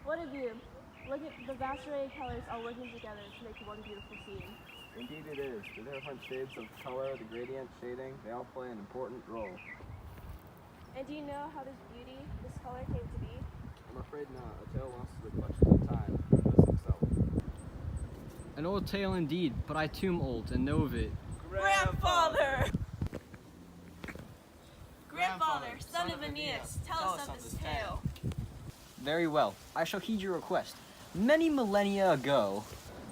What a view. Look at the vast array of colors all working together to make one beautiful scene. Indeed it is. The different shades of color, the gradient, shading, they all play an important role. And do you know how this beauty, this color came to be? I'm afraid not. A tale lost to the clutches of time, this itself. An old tale indeed, but I too am old and know of it. Grandfather! Grandfather, son of Aeneas, tell us of this tale. Very well, I shall heed your request. Many millennia ago,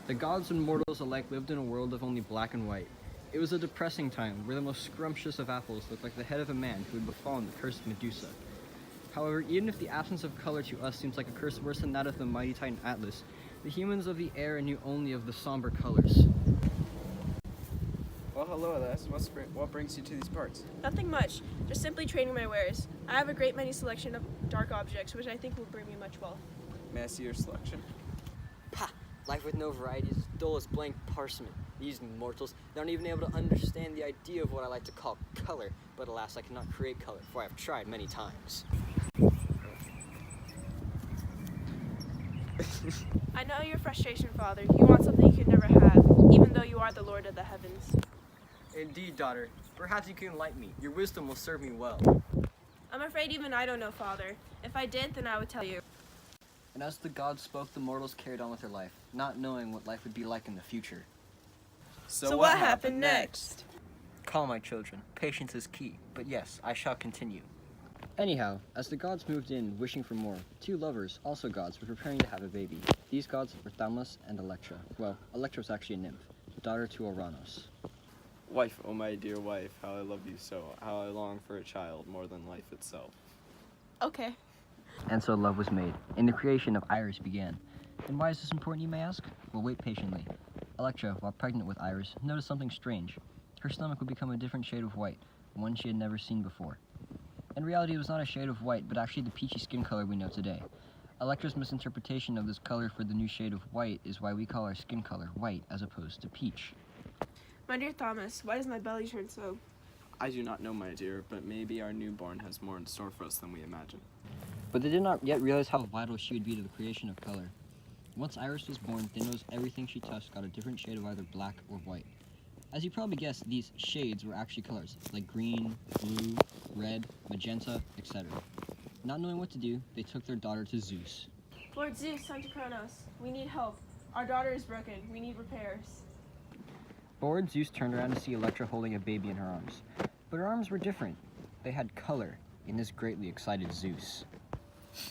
the gods and mortals alike lived in a world of only black and white. It was a depressing time where the most scrumptious of apples looked like the head of a man who had befallen the cursed Medusa. However, even if the absence of color to us seems like a curse worse than that of the mighty Titan Atlas, the humans of the air knew only of the somber colors. Well, hello, Atlas. What brings you to these parts? Nothing much, just simply trading my wares. I have a great many selection of dark objects, which I think will bring me much wealth. May I see your selection? Pah! Life with no variety is dull as blank parchment. These mortals, they aren't even able to understand the idea of what I like to call color. But alas, I cannot create color, for I have tried many times. I know your frustration, Father. You want something you could never have, even though you are the Lord of the heavens. Indeed, daughter. Perhaps you can enlighten me. Your wisdom will serve me well. I'm afraid even I don't know, Father. If I did, then I would tell you. And as the gods spoke, the mortals carried on with their life, not knowing what life would be like in the future. So what happened next? Calm, my children. Patience is key. But yes, I shall continue. Anyhow, as the gods moved in, wishing for more, two lovers, also gods, were preparing to have a baby. These gods were Thaumos and Electra. Well, Electra was actually a nymph, daughter to Oranos. Wife, oh my dear wife, how I love you so, how I long for a child more than life itself. Okay. And so love was made, and the creation of Iris began. And why is this important, you may ask? Well, wait patiently. Electra, while pregnant with Iris, noticed something strange. Her stomach would become a different shade of white, one she had never seen before. In reality, it was not a shade of white, but actually the peachy skin color we know today. Electra's misinterpretation of this color for the new shade of white is why we call our skin color white as opposed to peach. My dear Thomas, why does my belly turn so? I do not know, my dear, but maybe our newborn has more in store for us than we imagine. But they did not yet realize how vital she would be to the creation of color. Once Iris was born, they noticed everything she touched got a different shade of either black or white. As you probably guessed, these shades were actually colors, like green, blue, red, magenta, etc. Not knowing what to do, they took their daughter to Zeus. Lord Zeus, son to Kronos, we need help. Our daughter is broken. We need repairs. Bored, Zeus turned around to see Electra holding a baby in her arms. But her arms were different. They had color, and this greatly excited Zeus.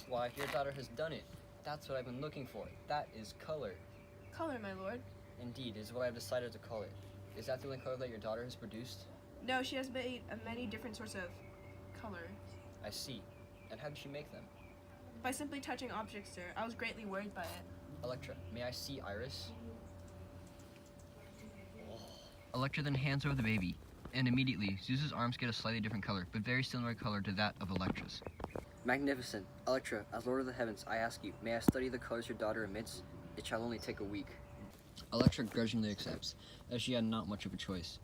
Why, your daughter has done it. That's what I've been looking for. That is color. Color, my lord. Indeed, is what I've decided to call it. Is that the only color that your daughter has produced? No, she has made many different sorts of colors. I see. And how did she make them? By simply touching objects, sir. I was greatly worried by it. Electra, may I see Iris? Electra then hands over the baby, and immediately, Zeus's arms get a slightly different color, but very similar color to that of Electra's. Magnificent. Electra, as Lord of the Heavens, I ask you, may I study the colors your daughter emits? It shall only take a week. Electra grudgingly accepts, as she had not much of a choice.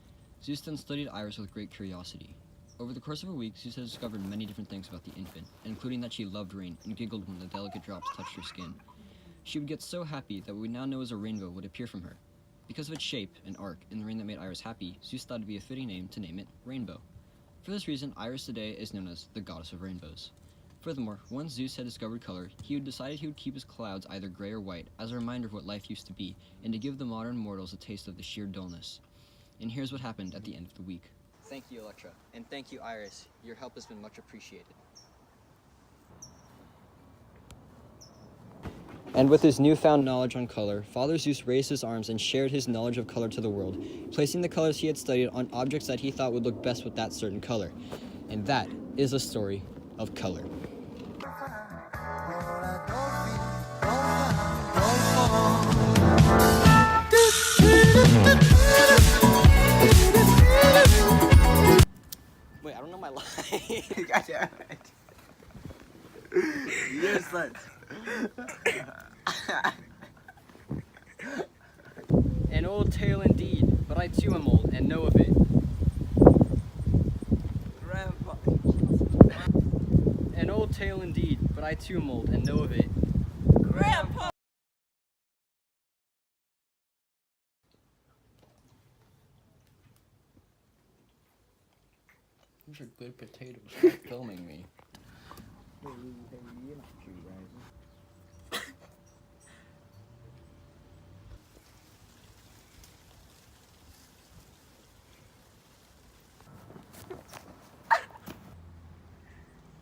Zeus then studied Iris with great curiosity. Over the course of a week, Zeus had discovered many different things about the infant, including that she loved rain and giggled when the delicate drops touched her skin. She would get so happy that what we now know as a rainbow would appear from her. Because of its shape and arc and the rain that made Iris happy, Zeus thought it would be a fitting name to name it Rainbow. For this reason, Iris today is known as the goddess of rainbows. Furthermore, once Zeus had discovered color, he had decided he would keep his clouds either gray or white as a reminder of what life used to be, and to give the modern mortals a taste of the sheer dullness. And here's what happened at the end of the week. Thank you, Electra, and thank you, Iris. Your help has been much appreciated. And with his newfound knowledge on color, Father Zeus raised his arms and shared his knowledge of color to the world, placing the colors he had studied on objects that he thought would look best with that certain color. And that is the story of color. Wait, I don't know my line. God damn it. Useless. An old tale indeed, but I too am old and know of it. Grandpa. An old tale indeed, but I too am old and know of it. Grandpa! These are good potatoes. Stop filming me.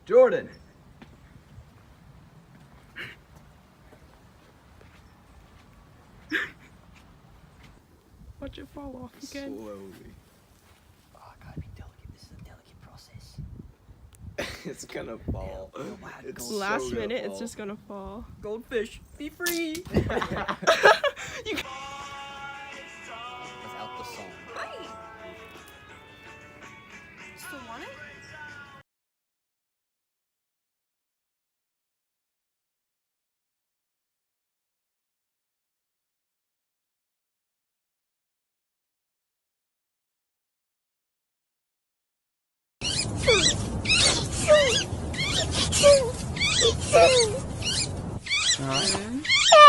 Jordan! Watch it fall off again. Slowly. Oh, gotta be delicate. This is a delicate process. It's gonna fall. It's so Last gonna minute, fall. it's just gonna fall. Goldfish, be free! You Without the song. Hi! Still want it? Alright.